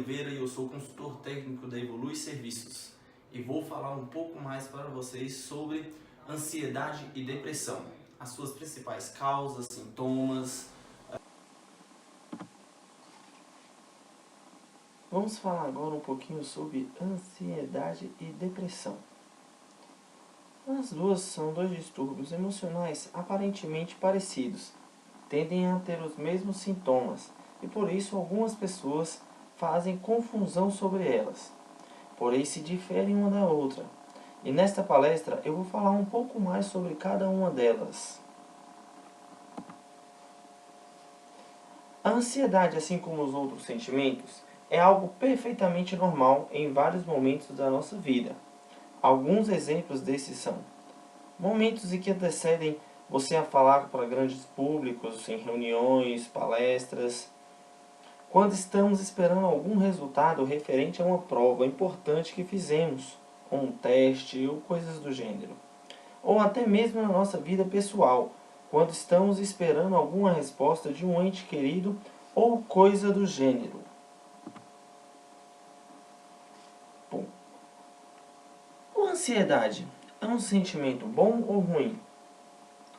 Oliveira e eu sou consultor técnico da Evolui Serviços e vou falar um pouco mais para vocês sobre ansiedade e depressão, as suas principais causas, sintomas. Vamos falar agora um pouquinho sobre ansiedade e depressão. As duas são dois distúrbios emocionais aparentemente parecidos, tendem a ter os mesmos sintomas e por isso algumas pessoas fazem confusão sobre elas, porém se diferem uma da outra. E nesta palestra eu vou falar um pouco mais sobre cada uma delas. A ansiedade, assim como os outros sentimentos, é algo perfeitamente normal em vários momentos da nossa vida. Alguns exemplos desses são momentos em que antecedem você a falar para grandes públicos, em reuniões, palestras, quando estamos esperando algum resultado referente a uma prova importante que fizemos, como um teste ou coisas do gênero. Ou até mesmo na nossa vida pessoal, quando estamos esperando alguma resposta de um ente querido ou coisa do gênero. Bom, a ansiedade é um sentimento bom ou ruim?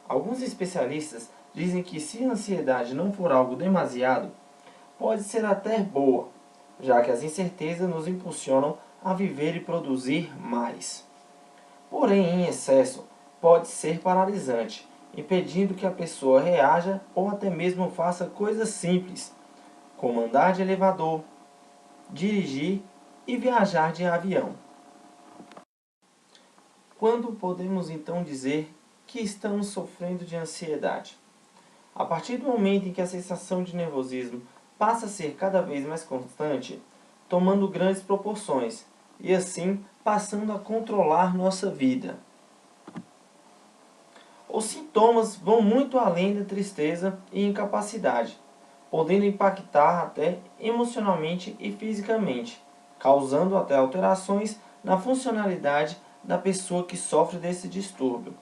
Alguns especialistas dizem que se a ansiedade não for algo demasiado, pode ser até boa, já que as incertezas nos impulsionam a viver e produzir mais. Porém, em excesso, pode ser paralisante, impedindo que a pessoa reaja ou até mesmo faça coisas simples, como andar de elevador, dirigir e viajar de avião. Quando podemos então dizer que estamos sofrendo de ansiedade? A partir do momento em que a sensação de nervosismo passa a ser cada vez mais constante, tomando grandes proporções e assim passando a controlar nossa vida. Os sintomas vão muito além da tristeza e incapacidade, podendo impactar até emocionalmente e fisicamente, causando até alterações na funcionalidade da pessoa que sofre desse distúrbio.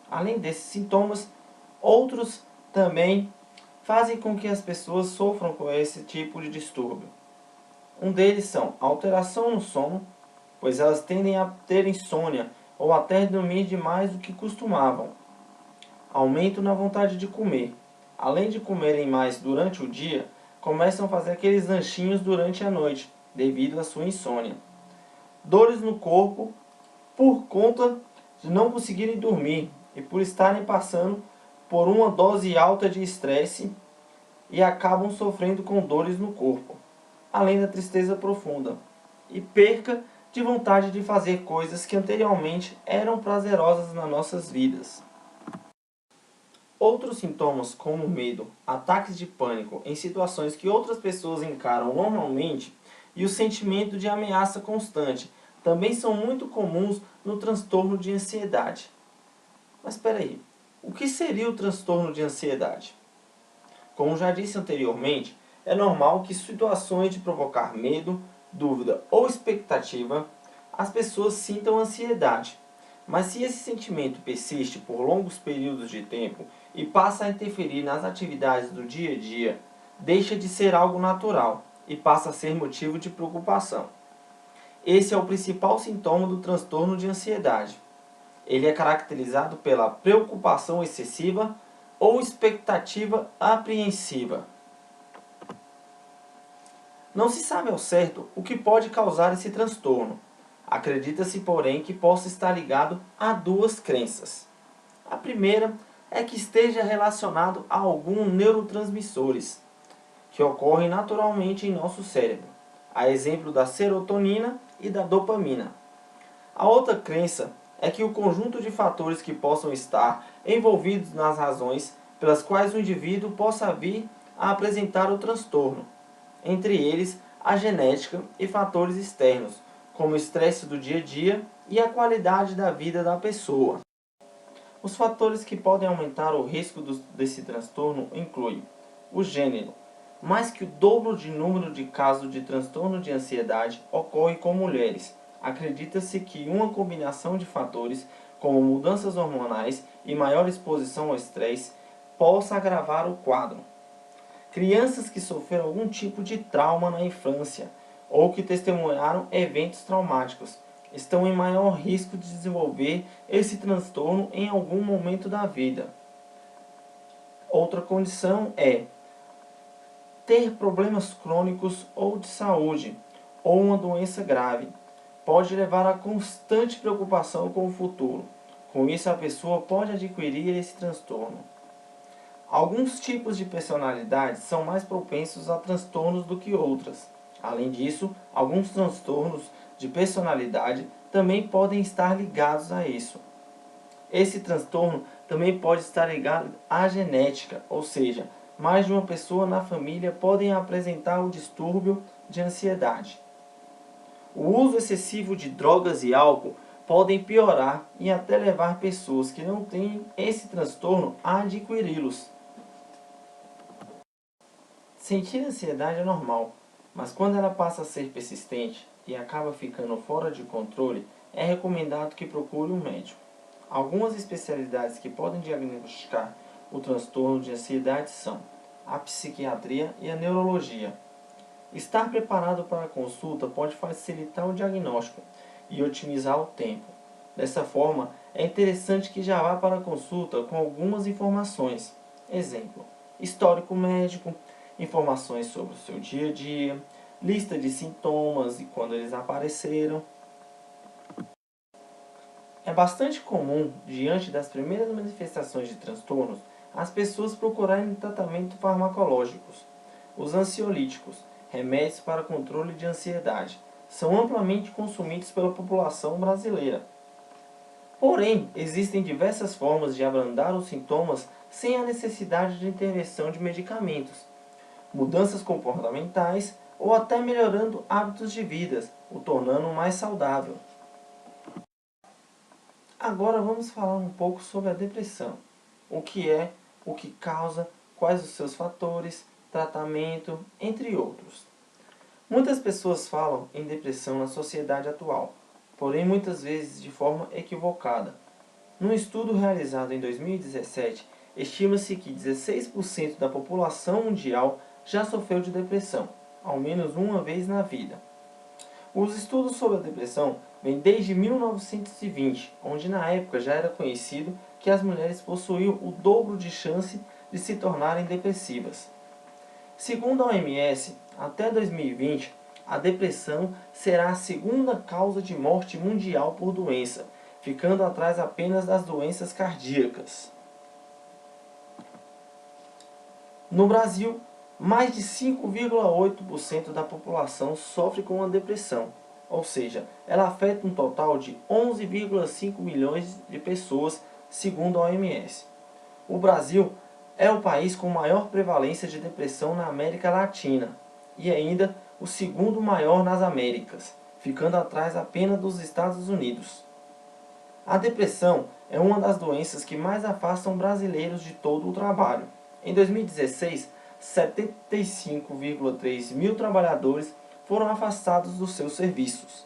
Além desses sintomas, outros também fazem com que as pessoas sofram com esse tipo de distúrbio. Um deles são alteração no sono, pois elas tendem a ter insônia ou até dormir demais do que costumavam. Aumento na vontade de comer. Além de comerem mais durante o dia, começam a fazer aqueles lanchinhos durante a noite, devido à sua insônia. Dores no corpo por conta de não conseguirem dormir e por estarem passando por uma dose alta de estresse e acabam sofrendo com dores no corpo, além da tristeza profunda e perca de vontade de fazer coisas que anteriormente eram prazerosas nas nossas vidas. Outros sintomas como medo, ataques de pânico em situações que outras pessoas encaram normalmente e o sentimento de ameaça constante também são muito comuns no transtorno de ansiedade. Mas espera aí, o que seria o transtorno de ansiedade? Como já disse anteriormente, é normal que situações de provocar medo, dúvida ou expectativa, as pessoas sintam ansiedade. Mas se esse sentimento persiste por longos períodos de tempo e passa a interferir nas atividades do dia a dia, deixa de ser algo natural e passa a ser motivo de preocupação. Esse é o principal sintoma do transtorno de ansiedade. Ele é caracterizado pela preocupação excessiva ou expectativa apreensiva. Não se sabe ao certo o que pode causar esse transtorno. Acredita-se, porém, que possa estar ligado a duas crenças. A primeira é que esteja relacionado a alguns neurotransmissores que ocorrem naturalmente em nosso cérebro, a exemplo da serotonina e da dopamina. A outra crença é que o conjunto de fatores que possam estar envolvidos nas razões pelas quais o indivíduo possa vir a apresentar o transtorno, entre eles a genética e fatores externos, como o estresse do dia a dia e a qualidade da vida da pessoa. Os fatores que podem aumentar o risco desse transtorno incluem o gênero. Mais que o dobro de número de casos de transtorno de ansiedade ocorre com mulheres. Acredita-se que uma combinação de fatores, como mudanças hormonais e maior exposição ao estresse, possa agravar o quadro. Crianças que sofreram algum tipo de trauma na infância, ou que testemunharam eventos traumáticos estão em maior risco de desenvolver esse transtorno em algum momento da vida. Outra condição é ter problemas crônicos ou de saúde, ou uma doença grave. Pode levar a constante preocupação com o futuro. Com isso, a pessoa pode adquirir esse transtorno. Alguns tipos de personalidade são mais propensos a transtornos do que outras. Além disso, alguns transtornos de personalidade também podem estar ligados a isso. Esse transtorno também pode estar ligado à genética, ou seja, mais de uma pessoa na família podem apresentar o distúrbio de ansiedade. O uso excessivo de drogas e álcool podem piorar e até levar pessoas que não têm esse transtorno a adquiri-los. Sentir ansiedade é normal, mas quando ela passa a ser persistente e acaba ficando fora de controle, é recomendado que procure um médico. Algumas especialidades que podem diagnosticar o transtorno de ansiedade são a psiquiatria e a neurologia. Estar preparado para a consulta pode facilitar o diagnóstico e otimizar o tempo. Dessa forma, é interessante que já vá para a consulta com algumas informações. Exemplo: histórico médico, informações sobre o seu dia a dia, lista de sintomas e quando eles apareceram. É bastante comum, diante das primeiras manifestações de transtornos, as pessoas procurarem tratamento farmacológicos. Os ansiolíticos, remédios para controle de ansiedade, são amplamente consumidos pela população brasileira. Porém, existem diversas formas de abrandar os sintomas sem a necessidade de intervenção de medicamentos, mudanças comportamentais ou até melhorando hábitos de vida, o tornando mais saudável. Agora vamos falar um pouco sobre a depressão. O que é, o que causa, quais os seus fatores, tratamento, entre outros. Muitas pessoas falam em depressão na sociedade atual, porém muitas vezes de forma equivocada. Num estudo realizado em 2017, estima-se que 16% da população mundial já sofreu de depressão, ao menos uma vez na vida. Os estudos sobre a depressão vêm desde 1920, onde na época já era conhecido que as mulheres possuíam o dobro de chance de se tornarem depressivas. Segundo a OMS, até 2020, a depressão será a segunda causa de morte mundial por doença, ficando atrás apenas das doenças cardíacas. No Brasil, mais de 5,8% da população sofre com a depressão, ou seja, ela afeta um total de 11,5 milhões de pessoas, segundo a OMS. O Brasil é o país com maior prevalência de depressão na América Latina e ainda o segundo maior nas Américas, ficando atrás apenas dos Estados Unidos. A depressão é uma das doenças que mais afastam brasileiros de todo o trabalho. Em 2016, 75,3 mil trabalhadores foram afastados dos seus serviços.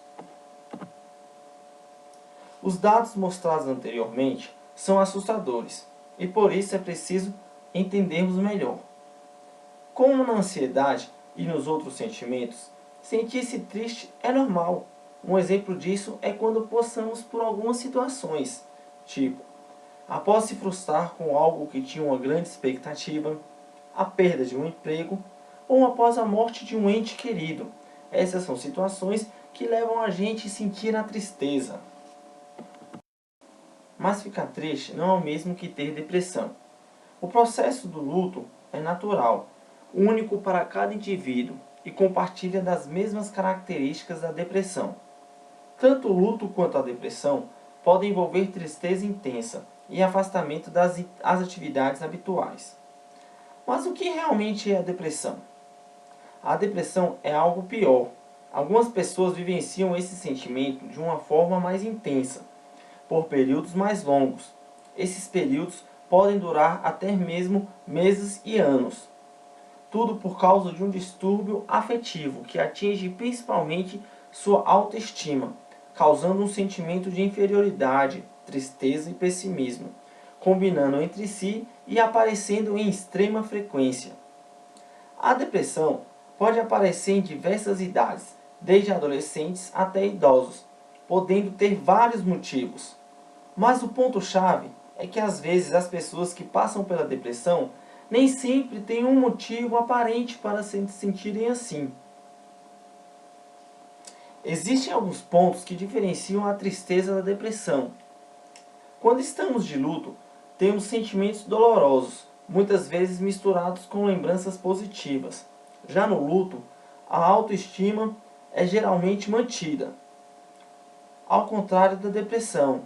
Os dados mostrados anteriormente são assustadores e por isso é preciso entendermos melhor. Como na ansiedade e nos outros sentimentos, sentir-se triste é normal. Um exemplo disso é quando passamos por algumas situações, tipo, após se frustrar com algo que tinha uma grande expectativa, a perda de um emprego ou após a morte de um ente querido. Essas são situações que levam a gente a sentir a tristeza. Mas ficar triste não é o mesmo que ter depressão. O processo do luto é natural, único para cada indivíduo e compartilha das mesmas características da depressão. Tanto o luto quanto a depressão podem envolver tristeza intensa e afastamento das atividades habituais. Mas o que realmente é a depressão? A depressão é algo pior. Algumas pessoas vivenciam esse sentimento de uma forma mais intensa, por períodos mais longos. Esses períodos podem durar até mesmo meses e anos. Tudo por causa de um distúrbio afetivo que atinge principalmente sua autoestima, causando um sentimento de inferioridade, tristeza e pessimismo, combinando entre si e aparecendo em extrema frequência. A depressão pode aparecer em diversas idades, desde adolescentes até idosos, podendo ter vários motivos. Mas o ponto-chave é que às vezes as pessoas que passam pela depressão nem sempre têm um motivo aparente para se sentirem assim. Existem alguns pontos que diferenciam a tristeza da depressão. Quando estamos de luto, temos sentimentos dolorosos, muitas vezes misturados com lembranças positivas. Já no luto, a autoestima é geralmente mantida, ao contrário da depressão,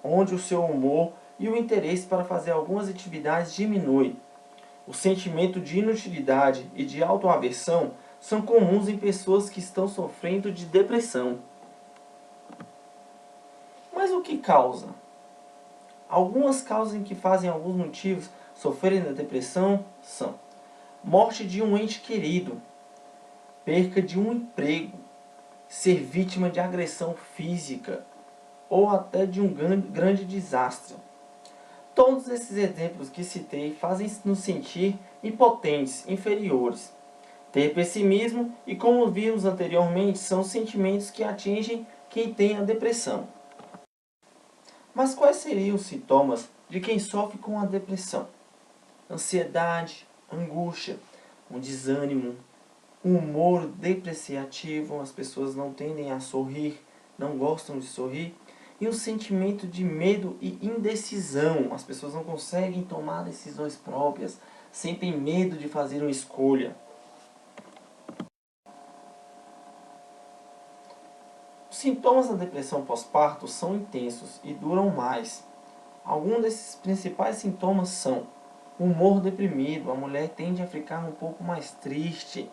onde o seu humor e o interesse para fazer algumas atividades diminui. O sentimento de inutilidade e de autoaversão são comuns em pessoas que estão sofrendo de depressão. Mas o que causa? Algumas causas em que fazem alguns motivos sofrerem da depressão são: morte de um ente querido, perca de um emprego, ser vítima de agressão física ou até de um grande desastre. Todos esses exemplos que citei fazem-nos sentir impotentes, inferiores. Ter pessimismo e, como vimos anteriormente, são sentimentos que atingem quem tem a depressão. Mas quais seriam os sintomas de quem sofre com a depressão? Ansiedade, angústia, um desânimo, um humor depreciativo, as pessoas não tendem a sorrir, não gostam de sorrir, e um sentimento de medo e indecisão, as pessoas não conseguem tomar decisões próprias, sentem medo de fazer uma escolha. Os sintomas da depressão pós-parto são intensos e duram mais. Alguns desses principais sintomas são: humor deprimido, a mulher tende a ficar um pouco mais triste,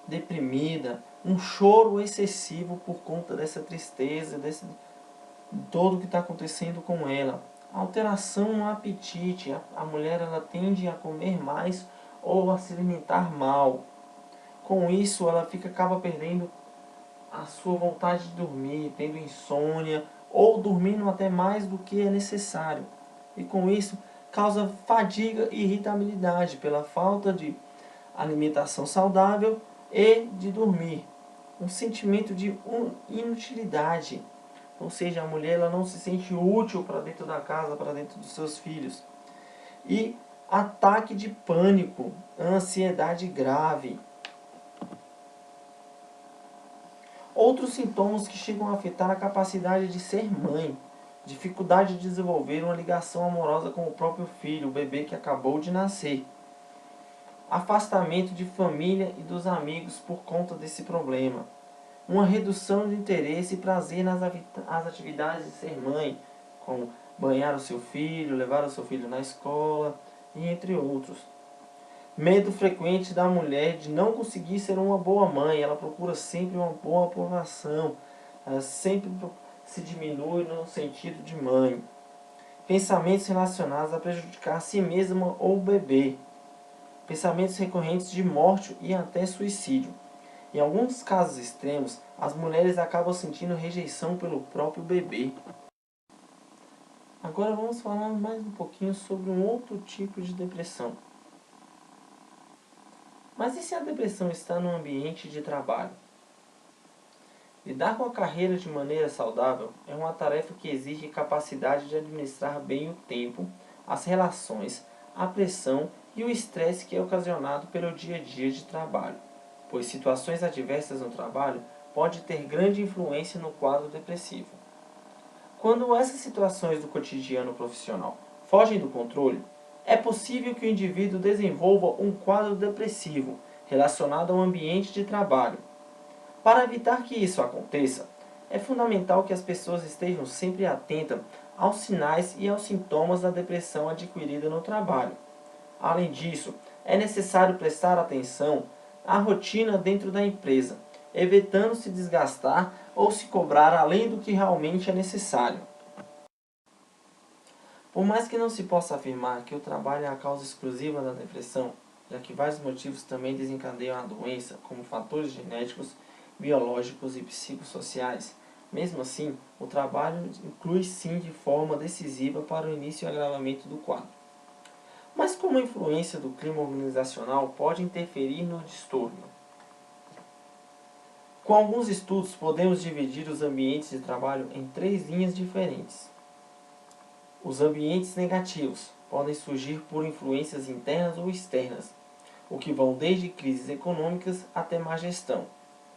deprimida, um choro excessivo por conta dessa tristeza, desse todo que está acontecendo com ela. Alteração no apetite, a mulher ela tende a comer mais ou a se alimentar mal. Com isso ela acaba perdendo a sua vontade de dormir, tendo insônia ou dormindo até mais do que é necessário. E com isso causa fadiga e irritabilidade pela falta de alimentação saudável e de dormir. Um sentimento de inutilidade, ou seja, a mulher ela não se sente útil para dentro da casa, para dentro dos seus filhos. E ataque de pânico, ansiedade grave. Outros sintomas que chegam a afetar a capacidade de ser mãe, dificuldade de desenvolver uma ligação amorosa com o próprio filho, o bebê que acabou de nascer. Afastamento de família e dos amigos por conta desse problema. Uma redução de interesse e prazer nas atividades de ser mãe, como banhar o seu filho, levar o seu filho na escola, e entre outros. Medo frequente da mulher de não conseguir ser uma boa mãe, ela procura sempre uma boa aprovação, ela sempre se diminui no sentido de mãe. Pensamentos relacionados a prejudicar a si mesma ou o bebê. Pensamentos recorrentes de morte e até suicídio. Em alguns casos extremos, as mulheres acabam sentindo rejeição pelo próprio bebê. Agora vamos falar mais um pouquinho sobre um outro tipo de depressão. Mas e se a depressão está no ambiente de trabalho? Lidar com a carreira de maneira saudável é uma tarefa que exige capacidade de administrar bem o tempo, as relações, a pressão e o estresse que é ocasionado pelo dia a dia de trabalho, pois situações adversas no trabalho podem ter grande influência no quadro depressivo. Quando essas situações do cotidiano profissional fogem do controle, é possível que o indivíduo desenvolva um quadro depressivo relacionado ao ambiente de trabalho. Para evitar que isso aconteça, é fundamental que as pessoas estejam sempre atentas aos sinais e aos sintomas da depressão adquirida no trabalho. Além disso, é necessário prestar atenção à rotina dentro da empresa, evitando se desgastar ou se cobrar além do que realmente é necessário. Por mais que não se possa afirmar que o trabalho é a causa exclusiva da depressão, já que vários motivos também desencadeiam a doença, como fatores genéticos, biológicos e psicossociais, mesmo assim, o trabalho inclui sim de forma decisiva para o início e agravamento do quadro. Mas como a influência do clima organizacional pode interferir no distúrbio? Com alguns estudos, podemos dividir os ambientes de trabalho em 3 linhas diferentes. Os ambientes negativos podem surgir por influências internas ou externas, o que vão desde crises econômicas até má gestão.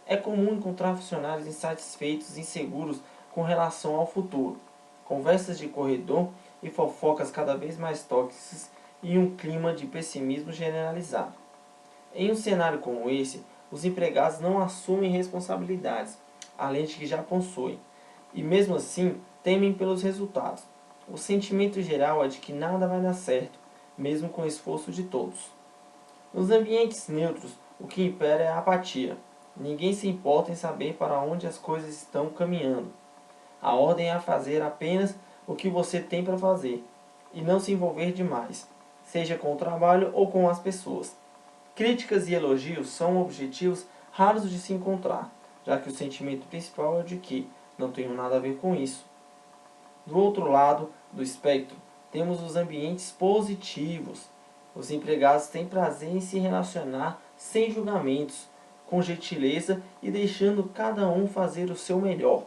É comum encontrar funcionários insatisfeitos e inseguros com relação ao futuro, conversas de corredor e fofocas cada vez mais tóxicas e um clima de pessimismo generalizado. Em um cenário como esse, os empregados não assumem responsabilidades, além de que já possuem, e mesmo assim temem pelos resultados. O sentimento geral é de que nada vai dar certo, mesmo com o esforço de todos. Nos ambientes neutros, o que impera é a apatia. Ninguém se importa em saber para onde as coisas estão caminhando. A ordem é a fazer apenas o que você tem para fazer, e não se envolver demais, seja com o trabalho ou com as pessoas. Críticas e elogios são objetivos raros de se encontrar, já que o sentimento principal é o de que não tenho nada a ver com isso. Do outro lado do espectro, temos os ambientes positivos. Os empregados têm prazer em se relacionar sem julgamentos, com gentileza e deixando cada um fazer o seu melhor.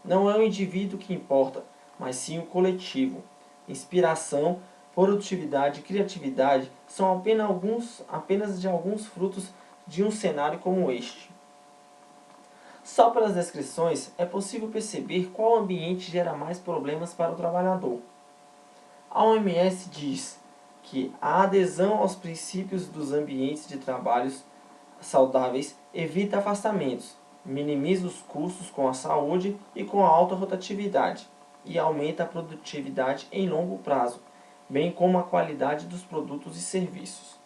Não é o indivíduo que importa, mas sim o coletivo. Inspiração, produtividade e criatividade são apenas alguns frutos de um cenário como este. Só pelas descrições é possível perceber qual ambiente gera mais problemas para o trabalhador. A OMS diz que a adesão aos princípios dos ambientes de trabalhos saudáveis evita afastamentos, minimiza os custos com a saúde e com a alta rotatividade e aumenta a produtividade em longo prazo, bem como a qualidade dos produtos e serviços.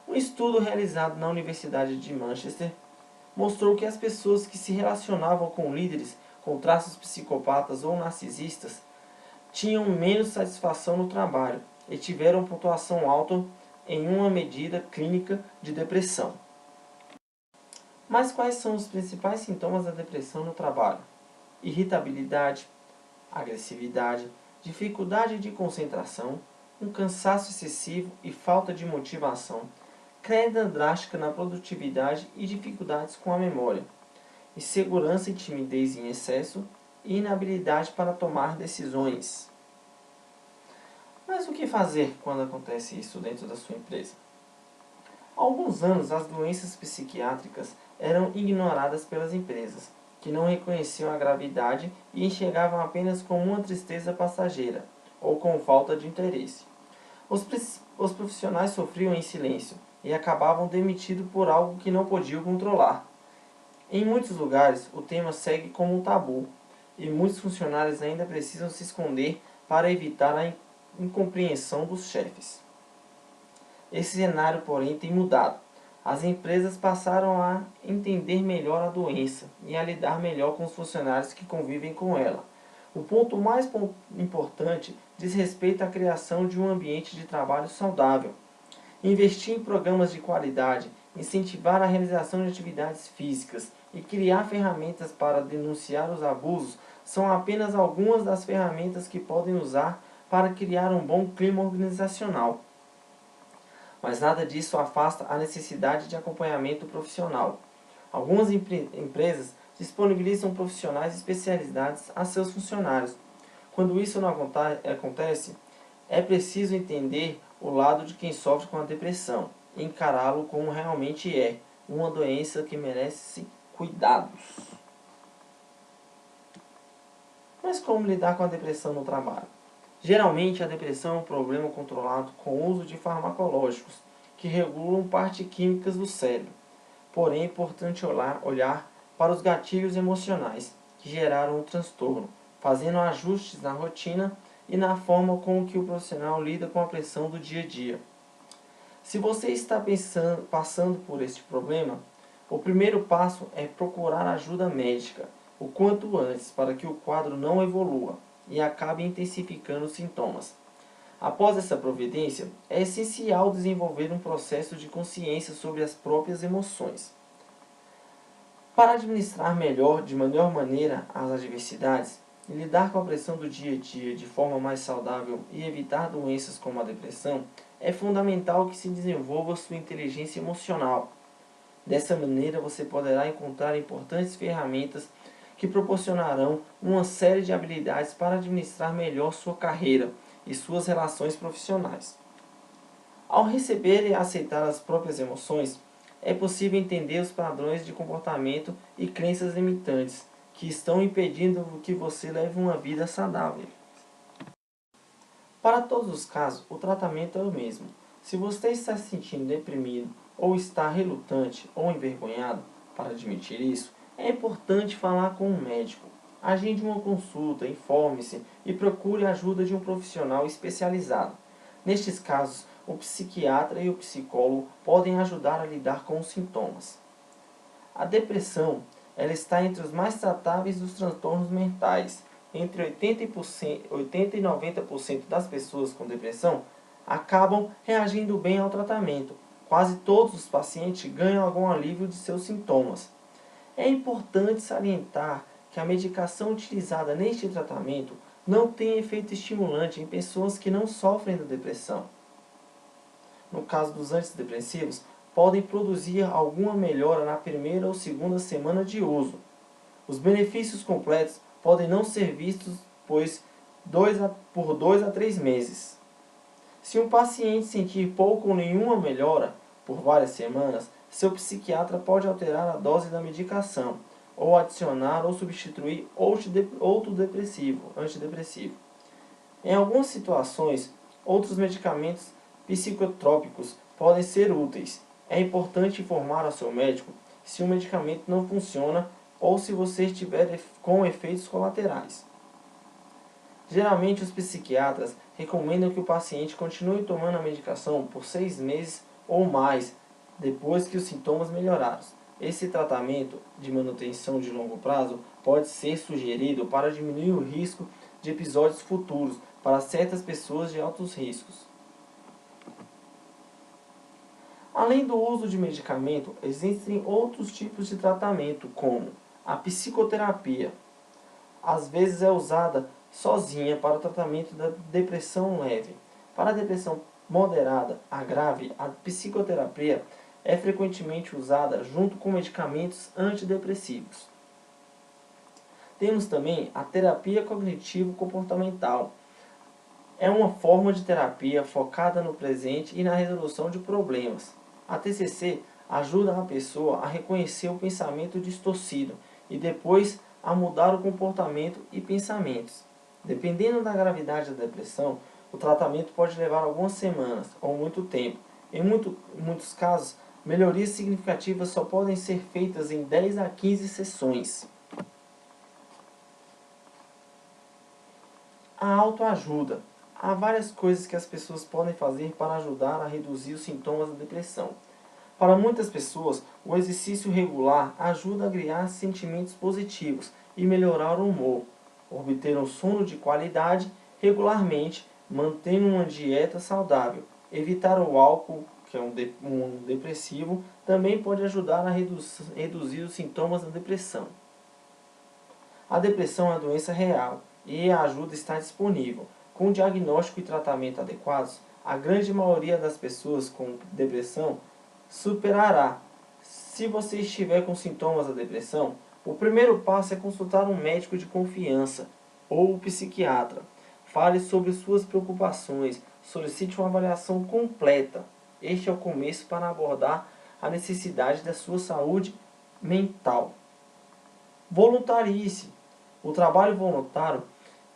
Um estudo realizado na Universidade de Manchester mostrou que as pessoas que se relacionavam com líderes com traços psicopatas ou narcisistas tinham menos satisfação no trabalho e tiveram pontuação alta em uma medida clínica de depressão. Mas quais são os principais sintomas da depressão no trabalho? Irritabilidade, agressividade, dificuldade de concentração, um cansaço excessivo e falta de motivação, queda drástica na produtividade e dificuldades com a memória, insegurança e timidez em excesso e inabilidade para tomar decisões. Mas o que fazer quando acontece isso dentro da sua empresa? Há alguns anos, as doenças psiquiátricas eram ignoradas pelas empresas, que não reconheciam a gravidade e enxergavam apenas como uma tristeza passageira, ou com falta de interesse. Os profissionais sofriam em silêncio e acabavam demitidos por algo que não podiam controlar. Em muitos lugares, o tema segue como um tabu, e muitos funcionários ainda precisam se esconder para evitar a incompreensão dos chefes. Esse cenário, porém, tem mudado. As empresas passaram a entender melhor a doença e a lidar melhor com os funcionários que convivem com ela. O ponto mais importante diz respeito à criação de um ambiente de trabalho saudável. Investir em programas de qualidade, incentivar a realização de atividades físicas e criar ferramentas para denunciar os abusos são apenas algumas das ferramentas que podem usar para criar um bom clima organizacional. Mas nada disso afasta a necessidade de acompanhamento profissional. Algumas empresas disponibilizam profissionais especializados a seus funcionários. Quando isso não acontece, é preciso entender o lado de quem sofre com a depressão e encará-lo como realmente é, uma doença que merece cuidados. Mas como lidar com a depressão no trabalho? Geralmente, a depressão é um problema controlado com o uso de farmacológicos, que regulam partes químicas do cérebro. Porém, é importante olhar para os gatilhos emocionais que geraram o transtorno, fazendo ajustes na rotina e na forma com que o profissional lida com a pressão do dia a dia. Se você está passando por este problema, o primeiro passo é procurar ajuda médica o quanto antes para que o quadro não evolua e acabe intensificando os sintomas. Após essa providência, é essencial desenvolver um processo de consciência sobre as próprias emoções. Para administrar de melhor maneira as adversidades, lidar com a pressão do dia a dia de forma mais saudável e evitar doenças como a depressão, é fundamental que se desenvolva sua inteligência emocional. Dessa maneira, você poderá encontrar importantes ferramentas que proporcionarão uma série de habilidades para administrar melhor sua carreira e suas relações profissionais. Ao receber e aceitar as próprias emoções, é possível entender os padrões de comportamento e crenças limitantes que estão impedindo que você leve uma vida saudável. Para todos os casos, o tratamento é o mesmo. Se você está se sentindo deprimido ou está relutante ou envergonhado para admitir isso, é importante falar com um médico. Agende uma consulta, informe-se e procure a ajuda de um profissional especializado. Nestes casos, o psiquiatra e o psicólogo podem ajudar a lidar com os sintomas. A depressão, ela está entre os mais tratáveis dos transtornos mentais. Entre 80% e 90% das pessoas com depressão acabam reagindo bem ao tratamento. Quase todos os pacientes ganham algum alívio de seus sintomas. É importante salientar que a medicação utilizada neste tratamento não tem efeito estimulante em pessoas que não sofrem da depressão. No caso dos antidepressivos, podem produzir alguma melhora na primeira ou segunda semana de uso. Os benefícios completos podem não ser vistos por 2 a 3 meses. Se um paciente sentir pouco ou nenhuma melhora por várias semanas, seu psiquiatra pode alterar a dose da medicação, ou adicionar ou substituir outro antidepressivo. Em algumas situações, outros medicamentos psicotrópicos podem ser úteis. É importante informar ao seu médico se o medicamento não funciona ou se você estiver com efeitos colaterais. Geralmente, os psiquiatras recomendam que o paciente continue tomando a medicação por 6 meses ou mais, depois que os sintomas melhoraram. Esse tratamento de manutenção de longo prazo pode ser sugerido para diminuir o risco de episódios futuros para certas pessoas de altos riscos. Além do uso de medicamento, existem outros tipos de tratamento, como a psicoterapia. Às vezes é usada sozinha para o tratamento da depressão leve. Para a depressão moderada a grave, a psicoterapia é frequentemente usada junto com medicamentos antidepressivos. Temos também a terapia cognitivo-comportamental. É uma forma de terapia focada no presente e na resolução de problemas. A TCC ajuda a pessoa a reconhecer o pensamento distorcido e depois a mudar o comportamento e pensamentos. Dependendo da gravidade da depressão, o tratamento pode levar algumas semanas ou muito tempo. Em muitos casos, melhorias significativas só podem ser feitas em 10 a 15 sessões. A autoajuda. Há várias coisas que as pessoas podem fazer para ajudar a reduzir os sintomas da depressão. Para muitas pessoas, o exercício regular ajuda a criar sentimentos positivos e melhorar o humor. Obter um sono de qualidade regularmente, mantendo uma dieta saudável. Evitar o álcool, que é um depressivo, também pode ajudar a reduzir os sintomas da depressão. A depressão é uma doença real e a ajuda está disponível. Com diagnóstico e tratamento adequados, a grande maioria das pessoas com depressão superará. Se você estiver com sintomas da depressão, o primeiro passo é consultar um médico de confiança ou um psiquiatra. Fale sobre suas preocupações, solicite uma avaliação completa. Este é o começo para abordar a necessidade da sua saúde mental. Voluntarie-se. O trabalho voluntário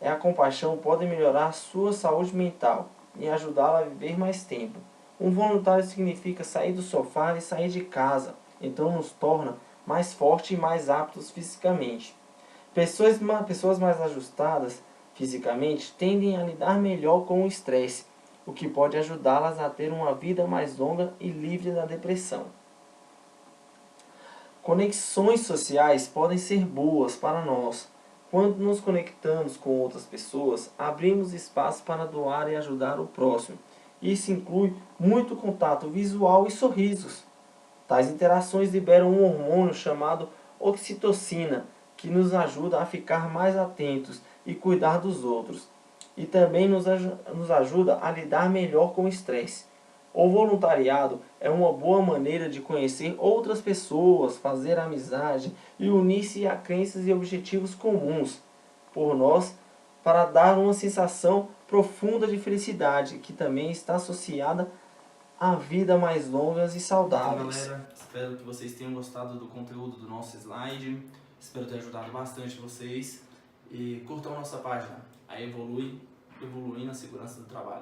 e a compaixão podem melhorar sua saúde mental e ajudá-la a viver mais tempo. Um voluntário significa sair do sofá e sair de casa, então nos torna mais fortes e mais aptos fisicamente. Pessoas mais ajustadas fisicamente tendem a lidar melhor com o estresse, o que pode ajudá-las a ter uma vida mais longa e livre da depressão. Conexões sociais podem ser boas para nós. Quando nos conectamos com outras pessoas, abrimos espaço para doar e ajudar o próximo. Isso inclui muito contato visual e sorrisos. Tais interações liberam um hormônio chamado oxitocina, que nos ajuda a ficar mais atentos e cuidar dos outros. E também nos ajuda a lidar melhor com o estresse. O voluntariado é uma boa maneira de conhecer outras pessoas, fazer amizade e unir-se a crenças e objetivos comuns por nós, para dar uma sensação profunda de felicidade, que também está associada à vida mais longas e Então, saudáveis. galera, espero que vocês tenham gostado do conteúdo do nosso slide. Espero ter ajudado bastante vocês. E curtam a nossa página, a Evolui, evoluindo a segurança do trabalho.